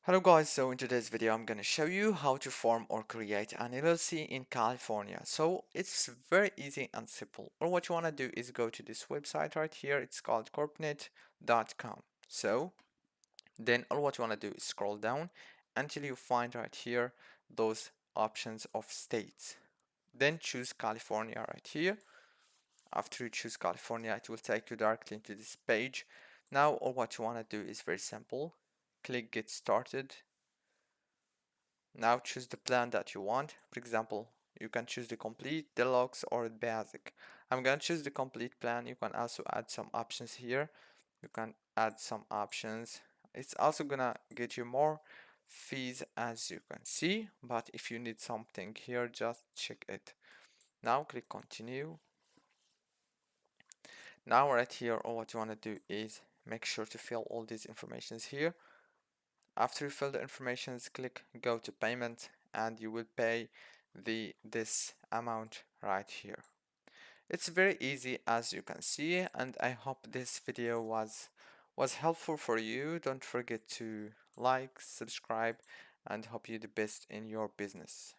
Hello guys, so in today's video I'm going to show you how to form or create an LLC in California. So it's very easy and simple. All what you want to do is go to this website right here. It's called corpnet.com. So then all what you want to do is scroll down until you find right here those options of states. Then choose California right here. After you choose California, it will take you directly into this page. Now all what you want to do is very simple. Click get started. Now choose the plan that you want. For example, you can choose the complete, deluxe, or the basic. I'm gonna choose the complete plan. You can also add some options here. You can add some options. It's also gonna get you more fees as you can see, but if you need something here, just check it. Now click continue. Now right here, all what you want to do is make sure to fill all these informations here. After you fill the information, click go to payment and you will pay this amount right here. It's very easy as you can see, and I hope this video was helpful for you. Don't forget to like, subscribe, and hope you the best in your business.